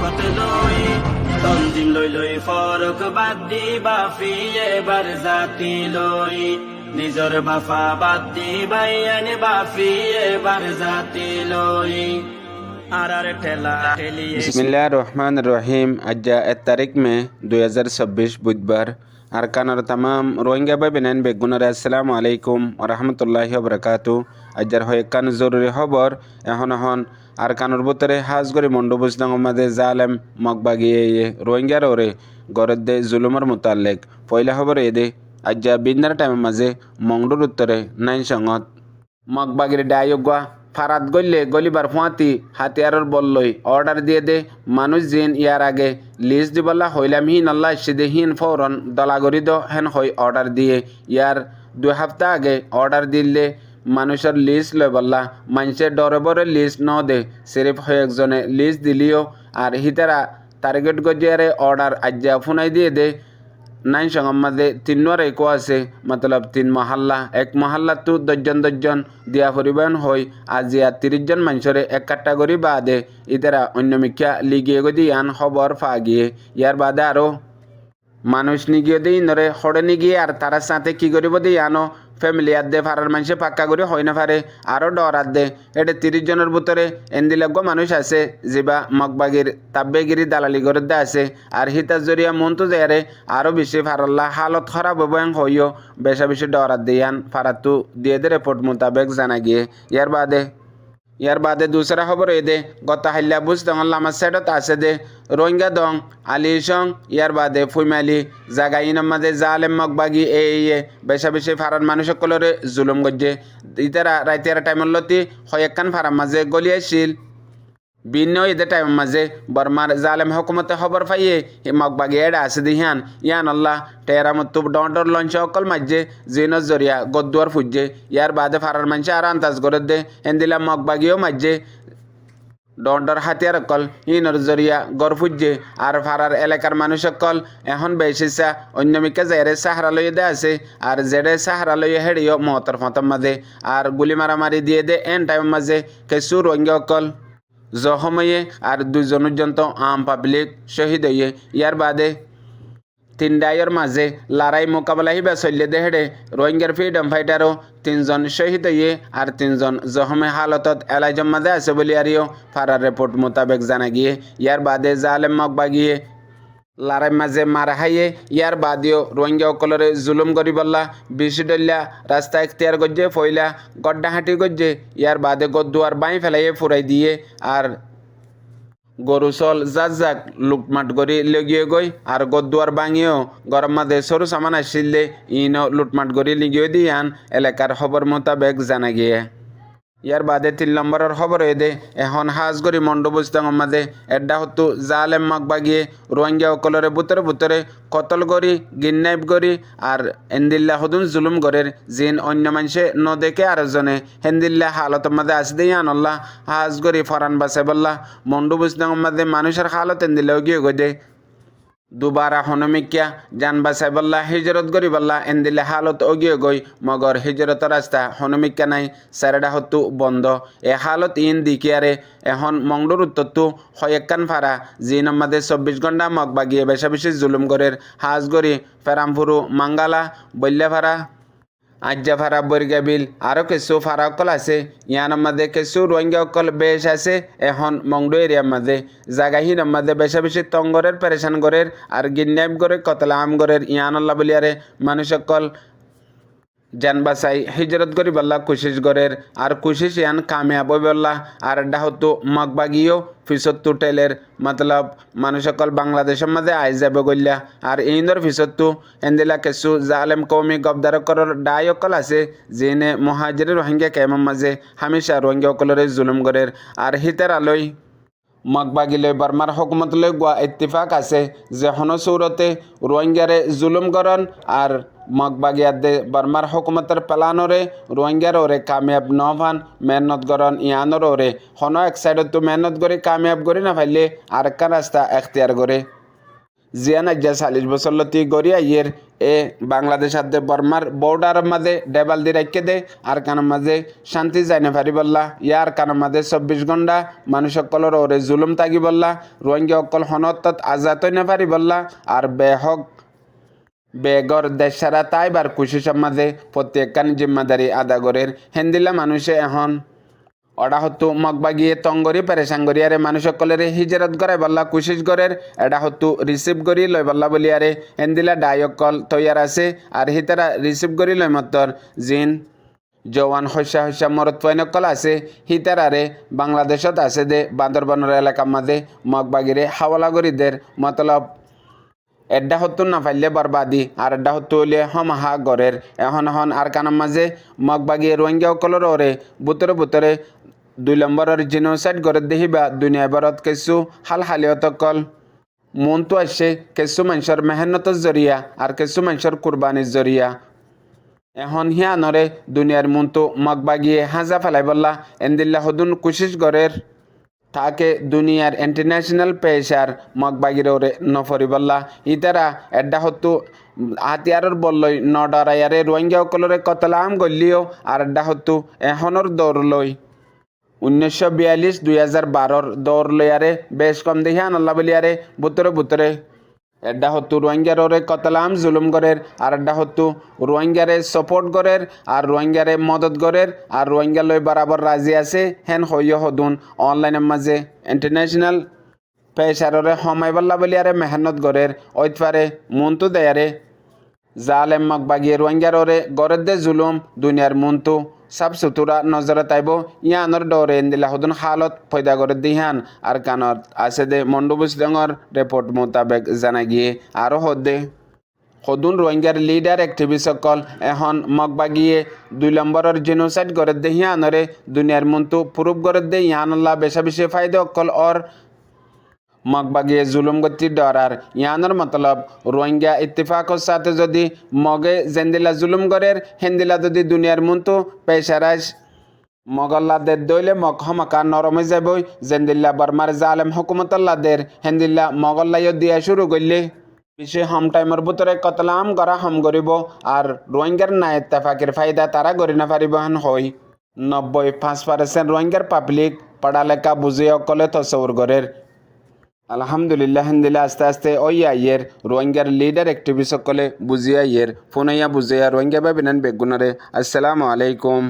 খেলাফত লই তঞ্জিম লই ফরক বাদ দি বাফি এবার জাতি লই নিজর বাফা বাদ দি বাইয়ান বাফি এবার জাতি লই আর ঠেলা ঠেলি। বিসমিল্লাহির রহমানির রহিম। আজ 1 তারিখ মে 2026 বুধবার। আরকানের তামাম রোহিঙ্গা ভাই বেনেন বেগুনের আসসালামু আলাইকুম ওয়া রাহমাতুল্লাহি ওয়া বারাকাতু। আজর হয় কান জরুরি খবর এখন আরকানের ভিতরে হাজগরি মন্ডবুজ মাঝে জালেম মগবাগিয়ে রোহিঙ্গার ওরে গরদ দে জুলুমের মুতাল্লিক পয়লা খবর এদে আজ বিন্দার টাইমের মাঝে মংডুর উত্তরে নাইন সঙ্গত মগবাগির ডায়োগা ফারাত গল্লে গলিবার ফুয়াতি হাতিয়ারর বললই অর্ডার দিয়ে দে মানুষ জিন ইয়ার আগে লিস্ট দিবল্লা হইলাম হিন আল্লাহ সিদে হিন ফৌরন দলাগরি দ হেন হই অর্ডার দিয়ে ইয়ার 2 সপ্তাহ আগে অর্ডার দিলে মানুষের লিস্ট লই বললা মানুষের ডরে বরে লিস্ট ন দে সিরিফ হয়ে একজনে লিস্ট দিলিও আর হিতারা টার্গেট গজিয়ারে অর্ডার আজ্জা ফুনাই দিয়ে দে নাইন সঙ্গম মাঝে 3 একো আছে মতলব 3 মহল্লা এক মহল্লা তো 10 জন দিয়া পরিবহন হই আজিয়া 30 জন মানুষরে এক ক্যাটাগরি বাদে ইতারা অন্য মিখ্যা লিগিয়ে গদি আন খবর ফা গিয়ে ইয়ার বাদে আরো মানুষ নিগিয়ে দিই নরে হড়ে নিগিয়ে আর তার সাথে কি করিব দিই আনো ফ্যামিলি আর দে ফারার মানুষে পাক্কা করে হয় না পারে আরও ডর আর দে এটা 30 জনের ভিতরে এন্দিলজ্ঞ মানুষ আছে যেবা মগবাগির তাব্বেগিরি দালালি করে দে আছে আর হিতার জরিয়া মন তো যারে আরও বেশি ফারাল্লা হালত খারাপ হবং হইও বেশা বেশি ডর আর দিয়ান ফারাতু দিয়ে দে রিপোর্ট মোতাবেক জানা গিয়ে ইয়ার বাদে দুসরা খবর এ দে গত হাইলা বুঝ দঙল আমার সাইডত আছে দে রোহিঙ্গা দং আলিসং ইয়ার বাদে ফুইমালি জাগা ইনমাদে জালেম মগবাগি বেশা বেশি ফারান মানুষ সকলরে জুলুম গজ্জে ইতারা রাইতিয়ার টাইমর লতি হয়েকান ফারাম মাঝে গলিয়াছিল ভিন্ন ঈদের টাইম মাঝে বর্মার জালেম হকুমতে খবর পাইয়ে মগবাগি এডা আছে দিহান ইয়ান আল্লাহ টেরামত ডর লঞ্চ অকল মাঝে জিনর জরিয়া গদ্দুয়ার ফুজে ইয়ার বাদে ফারার মানুষ আর আন্তাজ করে দে এন্দিলা মগবাগিও মাঝে ডর হাতিয়ার অকল ইনর জরিয়া গড় ফুজে আর ফারার এলাকার মানুষ অকল এখন বেশিসা অন্যমিকা জেরে সাহারা লইয়ে দে আছে আর জেরে সাহারা লইয়ে হেড়িও মহতর ফতম মাঝে আর গুলি মারামারি দিয়ে দে এন টাইম মাঝে কেসু রোহিঙ্গা অকল জখময়ে আর 2 জনজন্ত আম পাবলিক শহীদ হয়ে ইয়ার বাদে 3 ডাইয়ের মাঝে লড়াই মোকাবেলা হিবা চলিয়ে দেহেড়ে রোহিঙ্গার ফ্রিডম ফাইটারও 3 জন শহীদ হয়ে আর 3 জন জখমে হালতত এলাইজম মাঝে আছে বলে আরিও ফারার রিপোর্ট মোতাবেক জানা গিয়ে ইয়ার বাদে জালেম মগবাগিয়ে লড়াই মাঝে মারা হাইয়ে ইয়ার বাদেও রোহিঙ্গা অকলরে জুলুম করি বললা বিশিডল্লা রাস্তা এখতিয়ার গজ্জে ফইলা গড্ডাহাঁটি গজ্জে ইয়ার বাদে গদ্দুয়ার বাই ফেলাইয়ে ফুরাই দিয়ে আর গরু চল জাক লুটমাট করি লেগিয়ে গই আর গদ্দুয়ার বাঙিয়েও গরম মাঝে সরু সামান আসলে ইনও লুটমাট করি লিগিয়ে দিয়ে আন এলাকার খবর মোতাবেক জানা গিয়ে ইয়ার বাদে 3 নম্বরের খবর হয়ে দে এখন হাজগরি মন্ডবুজতং মাঝে এড্ডা হতো জালেম মগবাগিয়ে রোহিঙ্গা অকলরে বুতরে কতল গরি গিন্নাইব গরি আর এন্দিল্লা হদুন জুলুম গরের জিন অন্য মানুষে ন দেখে আরেকজনে হেন্দিল্লা হালত মাঝে আস দিয়ে আনল্লা হাজগরি ফরান বাসে বললা মন্ডবুজতং মাঝে মানুষের হালত এন্দিল্লাও গিয়ে গই দে দুবারা হনমিকিয়া জান বাসাই বললা হিজরত গরি বললা এন্দিলে হালত অগিয়ে গই মগর হিজরতের রাস্তা হনমিকা নাই সারেডা হতু বন্ধ এ হালত ইন দিকিয়ারে এখন মংডুর উত্তরতু হয়েকান ফারা জিন আমাদের 24 ঘন্টা মগবাগিয়ে বেশা বেশি জুলুম গরের হাজগরি ফেরামপুরু মাঙ্গালা বল্যাফারা আজ্জা ফারা বর্গাবিল আরও কিছু ফারা অকল আছে ইয়ানোর মাঝে কিছু রোহিঙ্গা অকল বেশ আছে এখন মংডু এরিয়ার মাঝে জাগাহীন মাঝে বেশা বেশি তঙ্গরের পেরেশান গরের আর গিন্নাইব গরে কতলা আম গরের ইয়ানল্লা বলিয়ারে মানুষ অকল জান বাসাই হিজরত করি বললা কুশিস গরের আর কুশিস ইয়ান কামিয়াব বললা আর ডাহতু মগবাগিও ফিসত্তু টেলের মতলব মানুষ সকল বাংলাদেশের মাঝে আই যাবে গল্লা আর ইন্দর ফিসত্তু এন্দিলা কিছু জালেম কৌমি গবদার করর ডাই অকল আছে যিনি মহাজির রোহিঙ্গা কেমন মাঝে হামেশা রোহিঙ্গা অকলরে জুলুম গরের আর হিতার আলোয় মগবাগিলে বর্মার হকুমতলৈ গোয়া ইত্তিফাক আছে যে হনসৌরতে রোহিঙ্গারে জুলুম করন আর মগবাগিয়াদে বর্মার হকুমতের প্লানরে রোহিঙ্গার ওরে কামিয়াব নভান মেহনত করন ইয়ানোর ওরে হন এক সাইডত তো মেহনত করে কামিয়াব করে না পাইলে আর একটা রাস্তা এখতিয়ার করে জিয়ান আজ্জা 40 বছর লতি গড়িয়া ইয়ের এ বাংলাদেশ আদে বর্মার বর্ডার মাঝে ডেবাল দি রাখকে দে আর কানের মাঝে শান্তি যাই না পারি বললা ইয়ার কানের মাঝে 24 ঘন্টা মানুষ সকলের ওরে জুলুম তাগি বললা রোহিঙ্গা অকল হনত্তত আজাদ হই না পারি বললা আর বেহক বেগর দেশ সারা তাইবার কুশিসের মাঝে প্রত্যেকখান জিম্মাদারি আদা গরের হেন্দিলা মানুষে এখন ওটা হতো মগবাগিয়ে তঙ্গরি পেরেশান গরিয়ারে মানুষ সকলের হিজরত করে বললা কুশিস গরের এটা হতো রিসিভ করি লয় বললা বলিয়ারে হেন্দিলা ডায়কল তৈয়ার আছে আর হিতারা রিসিভ করি লয় মতর জিন জওয়ান হস্যা মরত পয়নকল আছে হিতারারে বাংলাদেশত আছে দে বান্দরবানের এলাকার মাঝে মগবাগিরে হাওলাগরিদের মতলব এড্ডা হতো না ফাইলে বরবাদি আর এড্ডা হতো হইলে হমাহা গড়ের এখন আর কানার মাঝে মগবাগিয়ে রোহিঙ্গা অকলর ওরে বুতরে 2 নম্বরের জিনোসাইড গড়ে দেখিবা দুনিয়া ভারত কিছু হালিয়ত অকল মন তো আসছে কিছু মানুষের মেহনতের জরিয়া আর কিছু মানুষের কুরবানির জরিয়া এখন হিয়ানরে দুনিয়ার মন তো মগবাগিয়ে হাজা ফেলাই বললা এন্দিল্লা হদুন কুশিস গড়ের তাকে দুনিয়ার ইন্টারন্যাশনাল পেশার মগবাগির ওরে নফরি বললা ইতারা এড্ডা হতো হাতিয়ারর বললই নডরাইয়ারে রোহিঙ্গা অকলরে কতলাম গল্লিও আর এড্ডা হতো এখনর দৌড় লই 1942-2012 দৌড় লইয়ারে বেশ কম দেখি আনল্লা বলিয়ারে বুতরে এড্ডা হতো রোহিঙ্গার ওরে কতলাম জুলুম গরের আর এড্ডা হতো রোহিঙ্গারে সাপোর্ট গরের আর রোহিঙ্গারে মদত গরের আর রোহিঙ্গা লই বরাবর রাজি আছে হেন হইয় হদুন অনলাইনের মাঝে ইন্টারন্যাশনাল পেশাররে হমাই বল্লা বলিয়ারে মেহনত গরের ওইতফারে মন্তু দেয়ারে জালেম মগবাগিয়ে রোহিঙ্গার ওরে গরের দে জুলুম দুনিয়ার মন্তু সাব সুতুরা নজরে তাইব ইয়ানর ডরে এন্দিলা হদুন হালত ফয়দা করে দিহান আর কানত আছে দে মন্ডবুস ডঙর রিপোর্ট মোতাবেক জানা গিয়ে আরও হদে হদুন রোহিঙ্গার লিডার অ্যাক্টিভিস্ট সকল এখন মগবাগিয়ে 2 নম্বরের জিনোসাইড করে দে ইয়ানরে দুনিয়ার মন্তু প্রুফ করে দে ইয়ানল্লাহ বেশি ফায়দা অকল অর মগবাগিয়ে জুলুম গতি ডরার ইয়ানোর মতলব রোহিঙ্গা ইত্তেফাকর সাথে যদি মগে জেন্দিলা জুলুম গরের হেন্দিলা যদি দুনিয়ার মন্তু পেশারাজ মগল্লাদের দইলে মগ হমাকা নরমে যাবই জেন্দিল্লা বর্মার জালেম হুকুমতল্লাদের হেন্দিল্লা মগল্লাইও দিয়া শুরু করলে বেশি হম টাইমের ভিতরে কতলাম করা হম গরিব আর রোহিঙ্গার না ইত্তেফাকের ফায়দা তারা গরি না পারিব হেন হই 95% রোহিঙ্গার পাবলিক পড়ালেখা বুঝে অকলে তসৌর গরের আলহামদুলিল্লাহ হিন্দিলা আস্তে ওই আইয়ের রোহিঙ্গার লিডার অ্যাক্টিভিস্ট সকলে বুঝিয়া ইয়ের ফোনাইয়া বুঝিয়া রোহিঙ্গা ভাবিনেন বেগুনারে আসসালামু আলাইকুম।